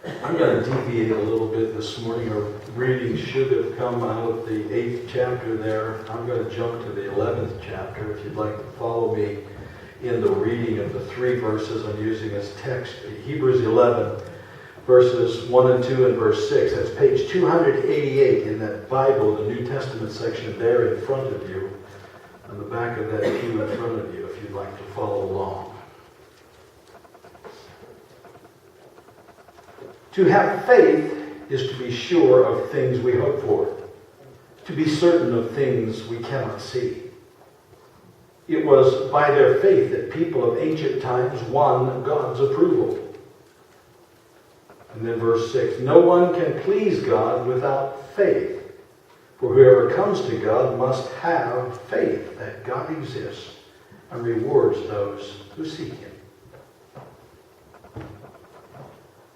I'm going to deviate a little bit this morning. Our reading should have come out of the 8th chapter there. I'm going to jump to the 11th chapter. If you'd like to follow me in the reading of the 3 verses I'm using as text. Hebrews 11, verses 1 and 2 and verse 6. That's page 288 in that Bible, the New Testament section there in front of you, on the back of that pew in front of you, if you'd like to follow along. To have faith is to be sure of things we hope for, to be certain of things we cannot see. It was by their faith that people of ancient times won God's approval. And then verse 6, no one can please God without faith, for whoever comes to God must have faith that God exists and rewards those who seek Him.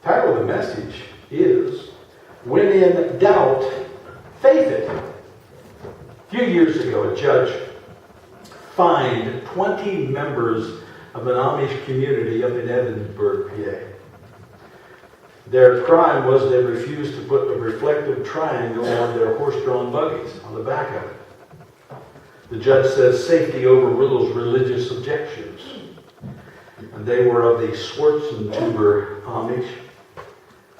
The title of the message is, When in Doubt, Faith It. A few years ago, a judge fined 20 members of an Amish community up in Edinburgh, PA. Their crime was they refused to put a reflective triangle on their horse-drawn buggies on the back of it. The judge says safety overrules religious objections. And they were of the Schwarzentuber Amish.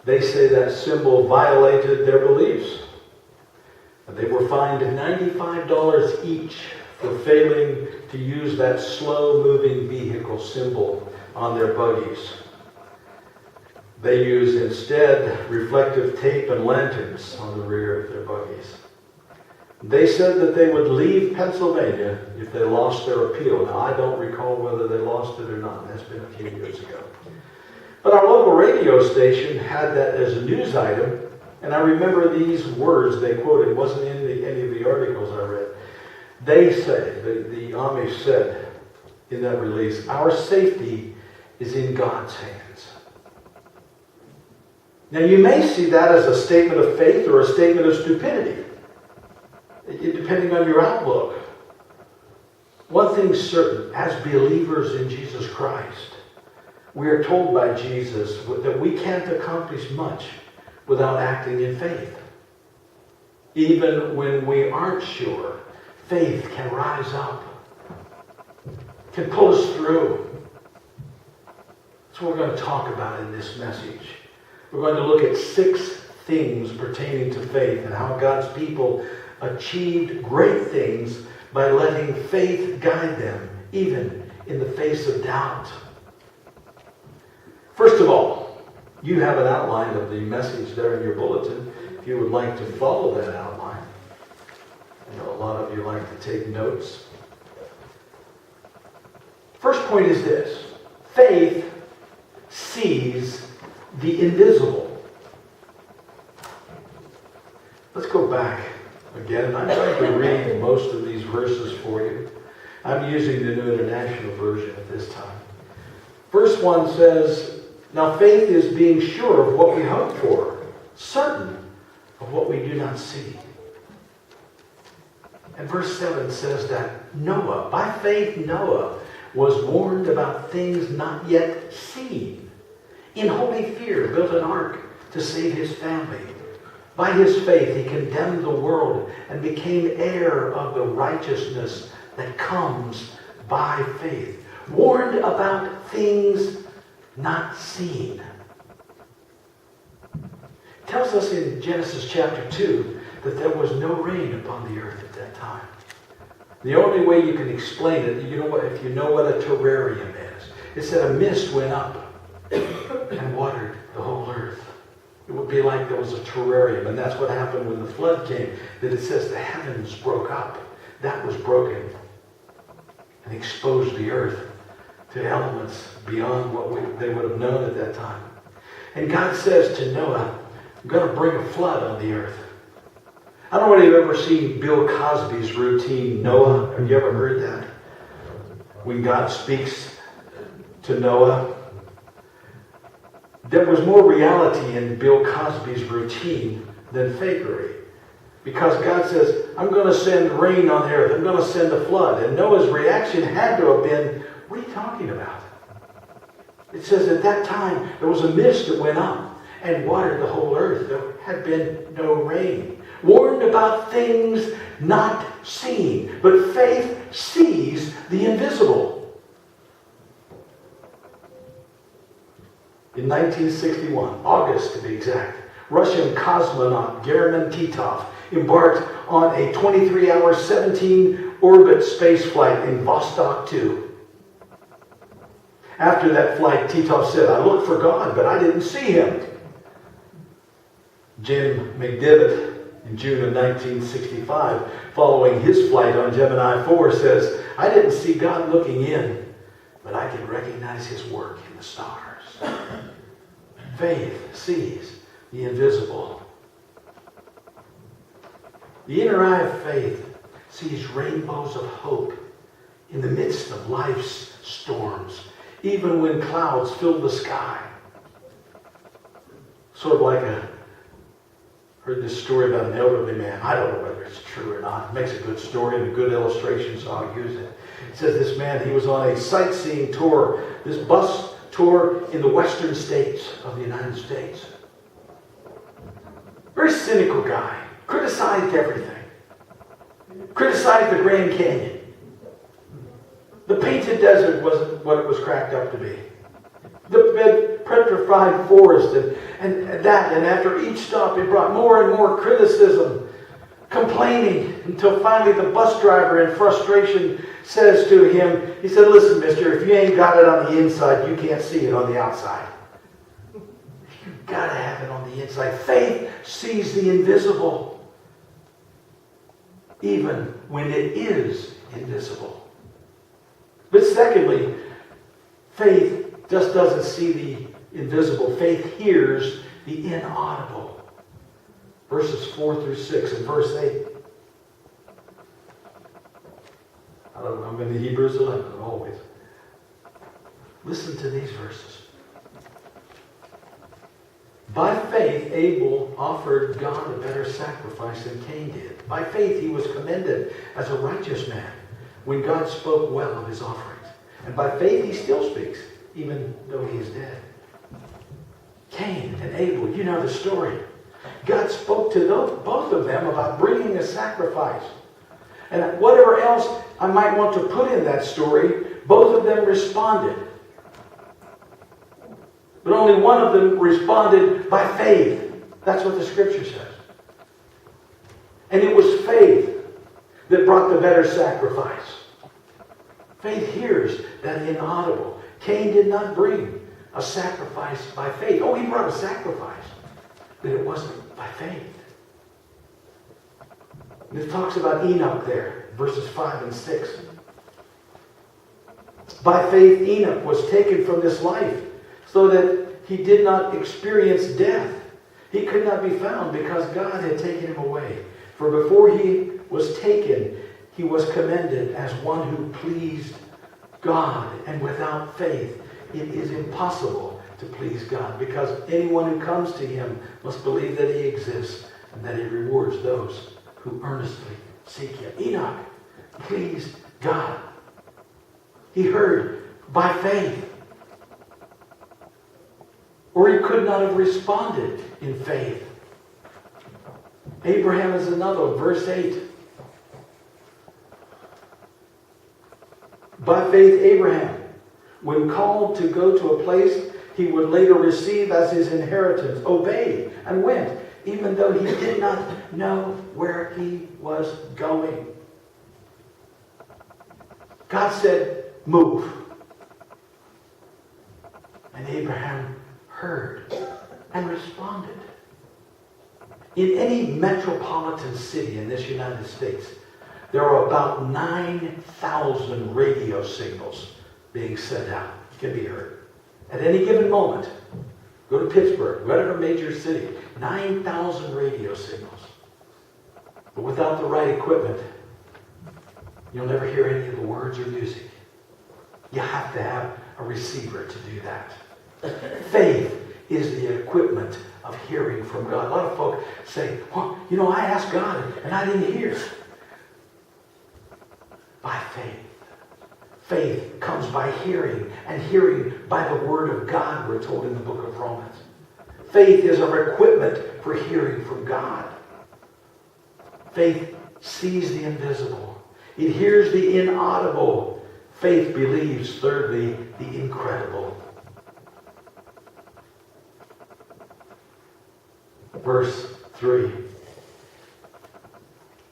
They say that symbol violated their beliefs. And they were fined $95 each for failing to use that slow-moving vehicle symbol on their buggies. They use instead reflective tape and lanterns on the rear of their buggies. They said that they would leave Pennsylvania if they lost their appeal. Now, I don't recall whether they lost it or not. That's been a few years ago. But our local radio station had that as a news item, and I remember these words they quoted. It wasn't in any of the articles I read. They say, the Amish said in that release, our safety is in God's hands. Now you may see that as a statement of faith or a statement of stupidity, depending on your outlook. One thing's certain, as believers in Jesus Christ, we are told by Jesus that we can't accomplish much without acting in faith. Even when we aren't sure, faith can rise up, can pull us through. That's what we're going to talk about in this message. We're going to look at 6 things pertaining to faith and how God's people achieved great things by letting faith guide them, even in the face of doubt. First of all, you have an outline of the message there in your bulletin. If you would like to follow that outline. I know a lot of you like to take notes. First point is this. Faith sees the invisible. Let's go back again. I'm going to read most of these verses for you. I'm using the New International Version at this time. Verse 1 says, now faith is being sure of what we hope for, certain of what we do not see. And verse 7 says that Noah, by faith Noah, was warned about things not yet seen. In holy fear built an ark to save his family. By his faith he condemned the world and became heir of the righteousness that comes by faith. Warned about things not seen. It tells us in Genesis chapter 2 that there was no rain upon the earth at that time. The only way you can explain it, if you know what a terrarium is, it said a mist went up and watered the whole earth. It would be like there was a terrarium, and that's what happened when the flood came, that it says the heavens broke up. That was broken and exposed the earth to elements beyond what they would have known at that time. And God says to Noah, I'm going to bring a flood on the earth. I don't know if you've ever seen Bill Cosby's routine, Noah. Have you ever heard that? When God speaks to Noah, there was more reality in Bill Cosby's routine than fakery. Because God says, I'm going to send rain on the earth. I'm going to send a flood. And Noah's reaction had to have been, what are you talking about? It says at that time, there was a mist that went up. and watered the whole earth. There had been no rain. Warned about things not seen. But faith sees the invisible. In 1961, August to be exact, Russian cosmonaut German Titov embarked on a 23-hour, 17-orbit space flight in Vostok 2. After that flight, Titov said, "I looked for God, but I didn't see him." Jim McDivitt, in June of 1965, following his flight on Gemini 4, says, "I didn't see God looking in, but I can recognize his work in the stars." Faith sees the invisible. The inner eye of faith sees rainbows of hope in the midst of life's storms, even when clouds fill the sky. Sort of like heard this story about an elderly man. I don't know whether it's true or not. It makes a good story and a good illustration, so I'll use it. It says this man, he was on a sightseeing tour, this bus tour in the western states of the United States. Very cynical guy. Criticized everything. Criticized the Grand Canyon. The painted desert wasn't what it was cracked up to be. The petrified forest and after each stop it brought more and more criticism, complaining, until finally the bus driver in frustration says to him, he said, "Listen, mister, if you ain't got it on the inside, you can't see it on the outside. You've got to have it on the inside." Faith sees the invisible, even when it is invisible. But secondly, faith just doesn't see the invisible. Faith hears the inaudible. Verses 4 through 6 and verse 8. I don't know, I'm in the Hebrews 11, always. Listen to these verses. By faith, Abel offered God a better sacrifice than Cain did. By faith, he was commended as a righteous man when God spoke well of his offerings. And by faith, he still speaks, even though he is dead. Cain and Abel, you know the story. God spoke to both of them about bringing a sacrifice. And whatever else I might want to put in that story, both of them responded. But only one of them responded by faith. That's what the scripture says. And it was faith that brought the better sacrifice. Faith hears that inaudible. Cain did not bring a sacrifice by faith. Oh, he brought a sacrifice, but it wasn't by faith. And it talks about Enoch there, verses 5 and 6. By faith, Enoch was taken from this life, so that he did not experience death. He could not be found because God had taken him away. For before he was taken, he was commended as one who pleased God. And without faith, it is impossible to please God, because anyone who comes to him must believe that he exists and that he rewards those who earnestly seek him. Enoch pleased God. He heard by faith. Or he could not have responded in faith. Abraham is another, verse 8. By faith, Abraham, when called to go to a place he would later receive as his inheritance, obeyed and went, even though he did not know where he was going. God said, move. And Abraham heard and responded. In any metropolitan city in this United States, there are about 9,000 radio signals being sent out. It can be heard. At any given moment, go to Pittsburgh, whatever major city, 9,000 radio signals. But without the right equipment, you'll never hear any of the words or music. You have to have a receiver to do that. Faith is the equipment of hearing from God. A lot of folk say, well, I asked God and I didn't hear. By faith. Faith comes by hearing, and hearing by the word of God, we're told in the book of Romans. Faith is our equipment for hearing from God. Faith sees the invisible. It hears the inaudible. Faith believes, thirdly, the incredible. Verse 3.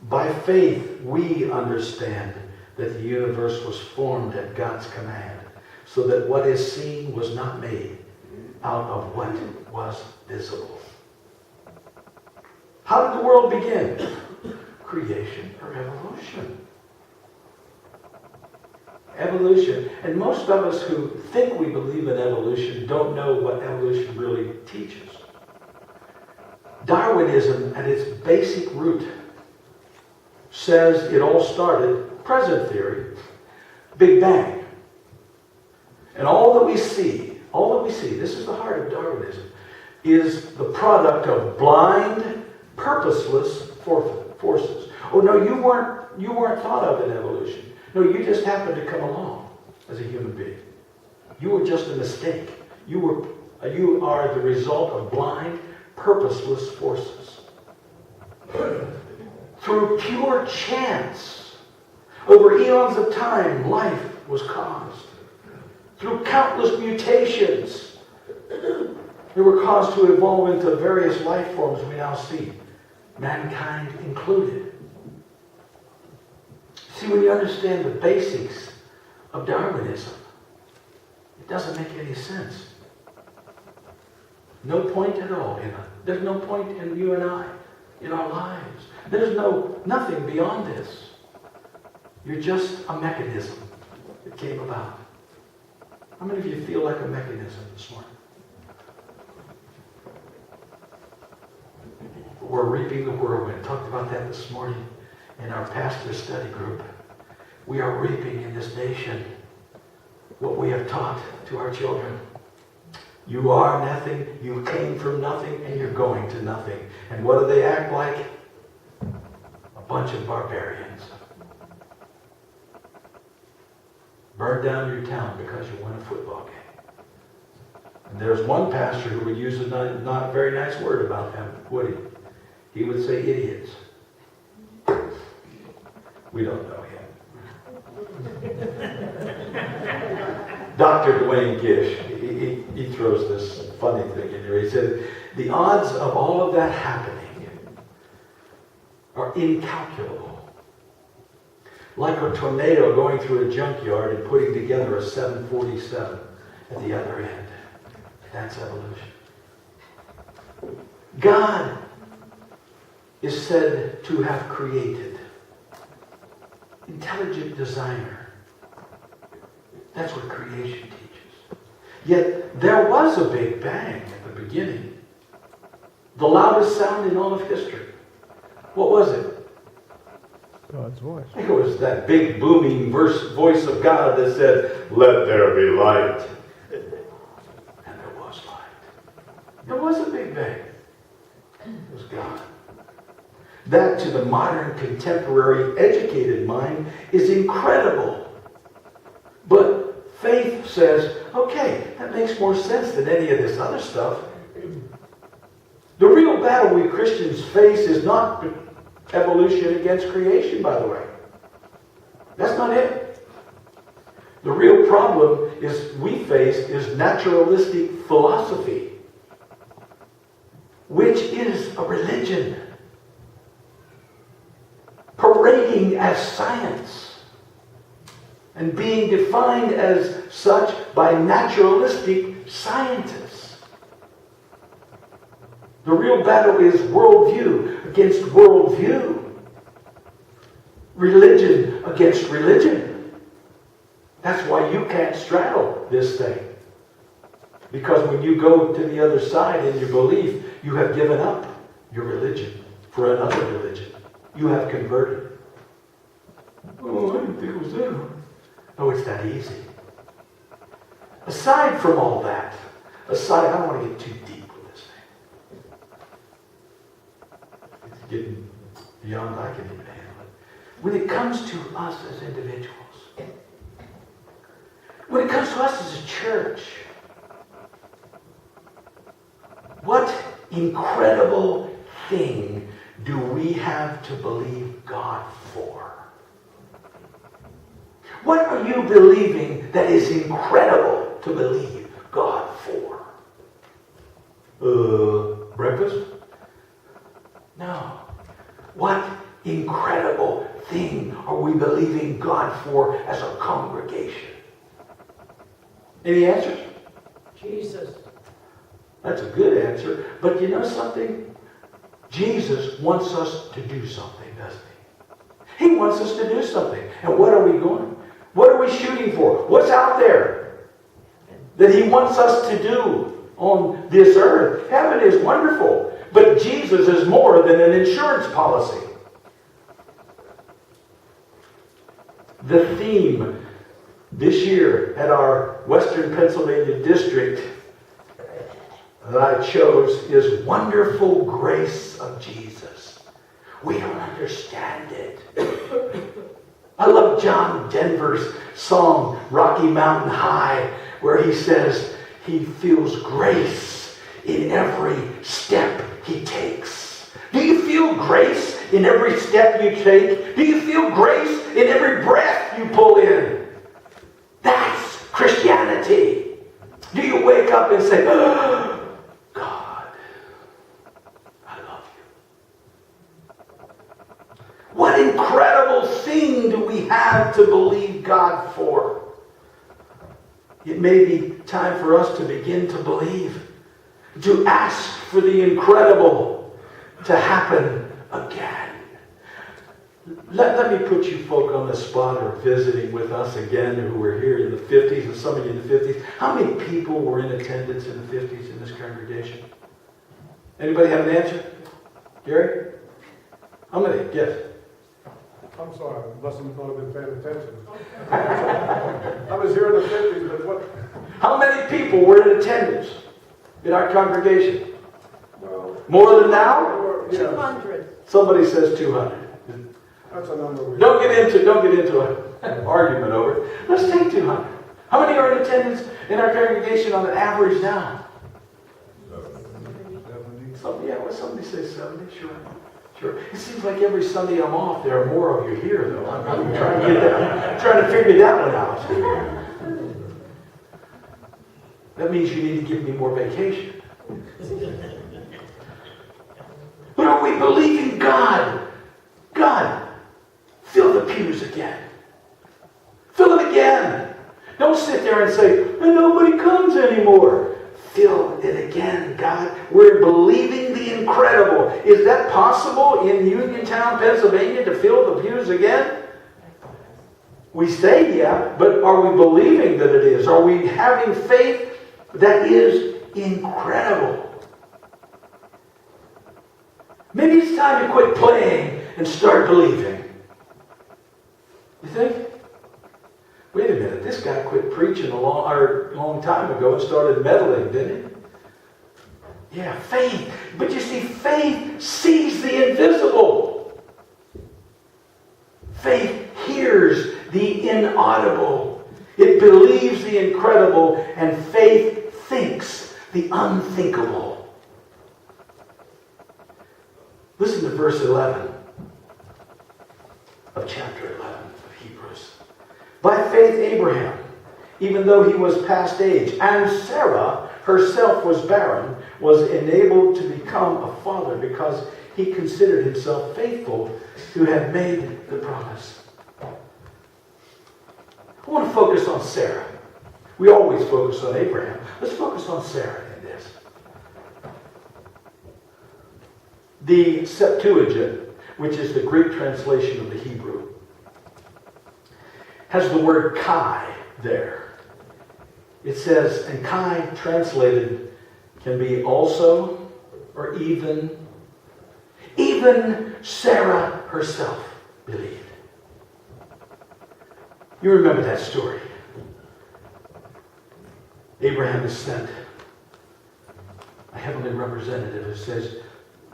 By faith we understand that the universe was formed at God's command, so that what is seen was not made out of what was visible. How did the world begin? Creation or evolution? Evolution. And most of us who think we believe in evolution don't know what evolution really teaches. Darwinism, at its basic root, says it all started, present theory, Big Bang. And all that we see, this is the heart of Darwinism, is the product of blind, purposeless forces. Oh no, you weren't thought of in evolution. No, you just happened to come along as a human being. You were just a mistake. You are the result of blind, purposeless forces. Through pure chance, over eons of time, life was caused. Through countless mutations, they were caused to evolve into various life forms we now see, mankind included. See, when you understand the basics of Darwinism, it doesn't make any sense. No point at all in it. There's no point in you and I, in our lives. There's nothing beyond this. You're just a mechanism that came about. How many of you feel like a mechanism this morning? We're reaping the whirlwind. Talked about that this morning in our pastor's study group. We are reaping in this nation what we have taught to our children. You are nothing, you came from nothing, and you're going to nothing. And what do they act like? A bunch of barbarians. Burn down your town because you won a football game. And there's one pastor who would use a not very nice word about them, would he? He would say idiots. We don't know him. Dr. Dwayne Gish, he throws this funny thing in here. He said, the odds of all of that happening are incalculable. Like a tornado going through a junkyard and putting together a 747 at the other end. That's evolution. God is said to have created. Intelligent designer. That's what creation teaches. Yet there was a Big Bang at the beginning. The loudest sound in all of history. What was it? God's voice. It was that big booming voice of God that said, "Let there be light." And there was light. There was a Big Bang. It was God. That to the modern, contemporary, educated mind is incredible. But faith says, okay, that makes more sense than any of this other stuff. The real battle we Christians face is not evolution against creation, by the way. That's not it. The real problem we face is naturalistic philosophy, which is a religion parading as science and being defined as such by naturalistic scientists. The real battle is worldview against worldview. Religion against religion. That's why you can't straddle this thing. Because when you go to the other side in your belief, you have given up your religion for another religion. You have converted. Oh, I didn't think it was that. Oh, it's that easy. Aside from all that, I don't want to get too deep with this thing. It's getting beyond I can even handle it. When it comes to us as individuals, when it comes to us as a church, what incredible thing do we have to believe God for? What are you believing that is incredible to believe God for? Breakfast? No. What incredible thing are we believing God for as a congregation? Any answers? Jesus. That's a good answer. But you know something? Jesus wants us to do something, doesn't he? He wants us to do something. And what are we going? What are we shooting for? What's out there that he wants us to do on this earth? Heaven is wonderful. But Jesus is more than an insurance policy. The theme this year at our Western Pennsylvania district that I chose is Wonderful Grace of Jesus. We don't understand it. I love John Denver's song, Rocky Mountain High, where he says he feels grace in every step he takes. Do you feel grace in every step you take? Do you feel grace in every breath you pull in? That's Christianity. Do you wake up and say, oh, God, I love you? What incredible thing do we have to believe God for? It may be time for us to begin to believe, to ask for the incredible to happen again. Let me put you folk on the spot who are visiting with us again, who were here in the 50s, and some of you in the 50s. How many people were in attendance in the 50s in this congregation? Anybody have an answer? Gary? How many? Yes. I'm sorry, I must have not been paying attention. I was here in the 50s, but what? How many people were in attendance in our congregation? Well, More than now? 200. Somebody says 200. that's a number we Don't get into an argument over it. Let's take 200. How many are in attendance in our congregation on an average now? 70. Somebody say 70. Sure. It seems like every Sunday I'm off, there are more of you here, though. I'm trying to get that. Trying to figure that one out. That means you need to give me more vacation. But are we believing God? God, fill the pews again. Fill it again. Don't sit there and say, and nobody comes anymore. Fill it again, God. We're believing the incredible. Is that possible in Uniontown, Pennsylvania, to fill the pews again? We say yeah, but are we believing that it is? Are we having faith that is incredible? Maybe it's time to quit playing and start believing. You think? Wait a minute, this guy quit preaching a long time ago and started meddling, didn't he? Yeah, faith. But you see, faith sees the invisible. Faith hears the inaudible. It believes the incredible, and faith thinks the unthinkable. Listen to verse 11 of chapter 11 of Hebrews. By faith Abraham, even though he was past age, and Sarah herself was barren, was enabled to become a father because he considered himself faithful who had made the promise. I want to focus on Sarah. We always focus on Abraham. Let's focus on Sarah in this. The Septuagint, which is the Greek translation of the Hebrew, has the word Kai there. It says, and Kai translated can be also or even. Even Sarah herself believed. You remember that story. Abraham has sent a heavenly representative who says,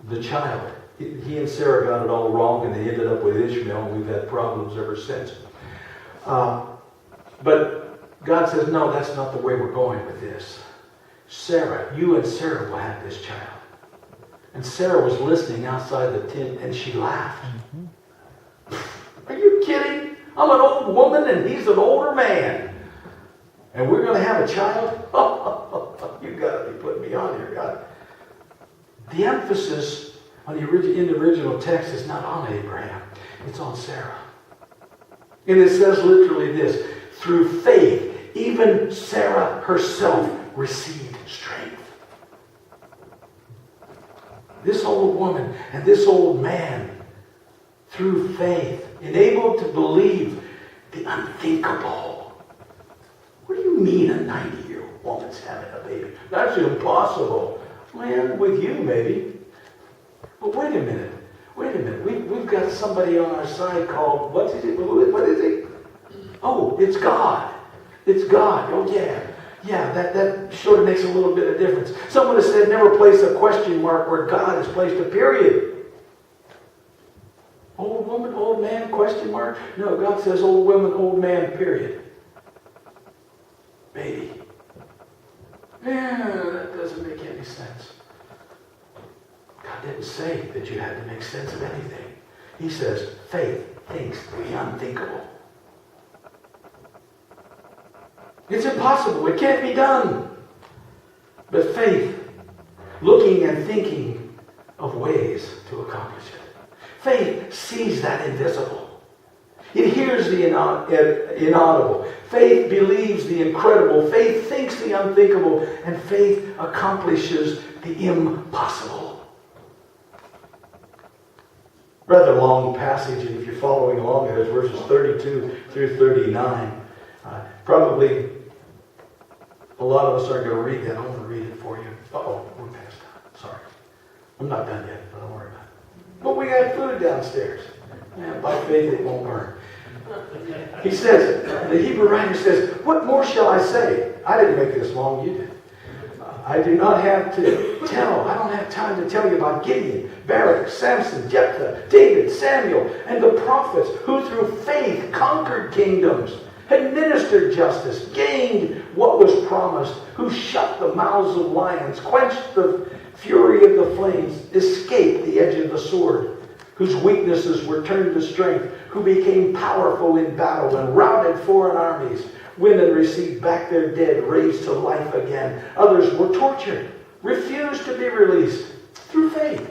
the child, he and Sarah got it all wrong and they ended up with Ishmael, and we've had problems ever since. But God says, no, that's not the way we're going with this. Sarah, you and Sarah will have this child. And Sarah was listening outside the tent, and she laughed. Are you kidding? I'm an old woman, and he's an older man. And we're going to have a child? You got to be putting me on here, God. The emphasis on in the original text is not on Abraham. It's on Sarah. And it says literally this: through faith, even Sarah herself received strength. This old woman and this old man, through faith, enabled to believe the unthinkable. What do you mean a 90-year-old woman's having a baby? That's impossible. Well, with you, maybe. But wait a minute. We've got somebody on our side called, what is it? Oh, it's God. It's God. Oh, yeah. Yeah, that sort of makes a little bit of difference. Someone has said never place a question mark where God has placed a period. Old woman, old man, question mark? No, God says old woman, old man, period. Baby. Yeah, that doesn't make any sense. God didn't say that you had to make sense of anything. He says faith thinks the unthinkable. It's impossible. It can't be done. But faith, looking and thinking of ways to accomplish it. Faith sees that invisible. It hears the inaudible. Faith believes the incredible. Faith thinks the unthinkable. And faith accomplishes the impossible. Rather long passage, and if you're following along, there's verses 32 through 39. Probably a lot of us aren't going to read that. I'm going to read it for you. Uh-oh, we're past time. Sorry. I'm not done yet, but don't worry about it. But we got food downstairs. Man, by faith it won't burn. He says, the Hebrew writer says, what more shall I say? I didn't make this long, you did. I do not have to tell. I don't have time to tell you about Gideon, Barak, Samson, Jephthah, David, Samuel, and the prophets who through faith conquered kingdoms, administered justice, gained what was promised, who shut the mouths of lions, quenched the fury of the flames, escaped the edge of the sword, whose weaknesses were turned to strength, who became powerful in battle and routed foreign armies. Women received back their dead, raised to life again. Others were tortured, refused to be released through faith,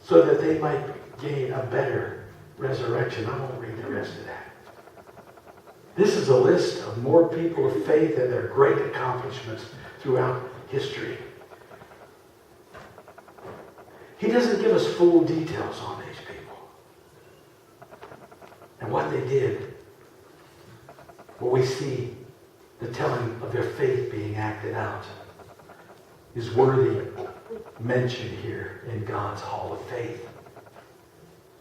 so that they might gain a better resurrection. I won't read the rest of that. This is a list of more people of faith and their great accomplishments throughout history. He doesn't give us full details on these people and what they did. But we see the telling of their faith being acted out is worthy mention here in God's Hall of Faith.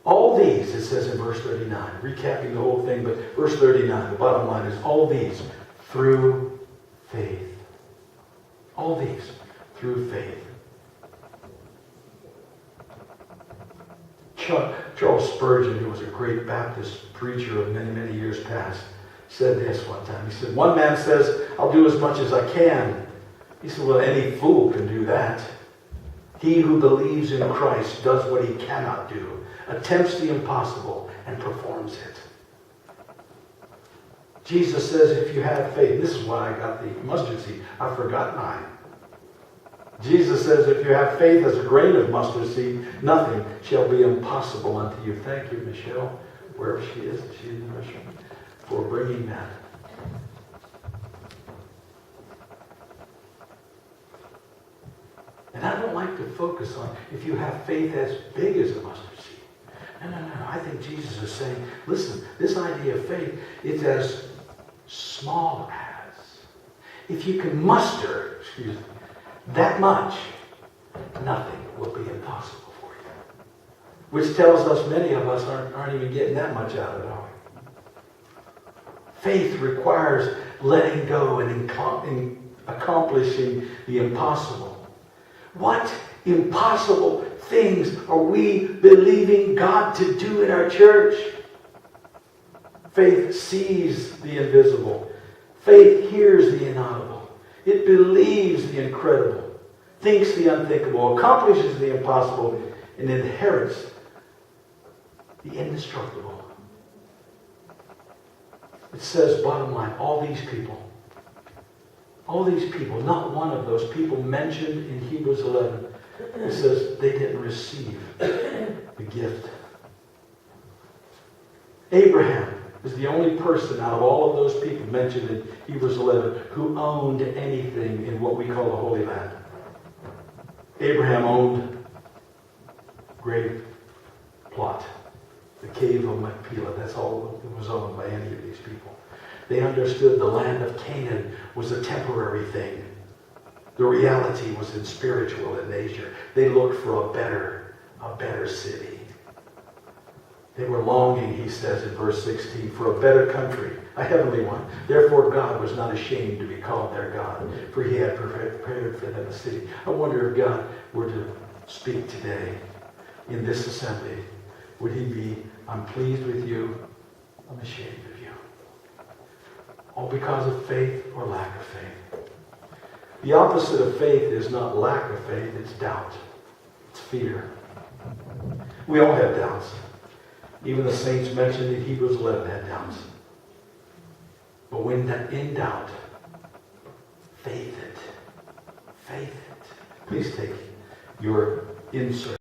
All these, it says in verse 39, recapping the whole thing, but verse 39, the bottom line is all these through faith. All these through faith. Charles Spurgeon, who was a great Baptist preacher of many, many years past, said this one time. He said, one man says, I'll do as much as I can. He said, well, any fool can do that. He who believes in Christ does what he cannot do, attempts the impossible, and performs it. Jesus says, if you have faith, this is why I got the mustard seed. I forgot mine. Jesus says, if you have faith as a grain of mustard seed, nothing shall be impossible unto you. Thank you, Michelle, wherever she is, she's in the restroom, for bringing that. And I don't like to focus on if you have faith as big as a mustard seed. No. I think Jesus is saying, listen, this idea of faith is as small as. If you can muster, that much, nothing will be impossible for you. Which tells us many of us aren't even getting that much out of it, are we? Faith requires letting go and accomplishing the impossible. What impossible things are we believing God to do in our church? Faith sees the invisible. Faith hears the inaudible. It believes the incredible. thinks the unthinkable, accomplishes the impossible, and inherits the indestructible. It says, bottom line, all these people, not one of those people mentioned in Hebrews 11, it says they didn't receive the gift. Abraham is the only person out of all of those people mentioned in Hebrews 11 who owned anything in what we call the Holy Land. Abraham owned grave plot, the cave of Machpelah. That's all that was owned by any of these people. They understood the land of Canaan was a temporary thing. The reality was in spiritual in nature. They looked for a better city. They were longing, he says in verse 16, for a better country, a heavenly one. Therefore God was not ashamed to be called their God, for he had prepared for them a city. I wonder if God were to speak today in this assembly, would he be, I'm pleased with you, I'm ashamed of you. All because of faith or lack of faith. The opposite of faith is not lack of faith, it's doubt. It's fear. We all have doubts. Even the saints mentioned in Hebrews 11 had doubts. But when in doubt, faith it. Faith it. Please take your insert.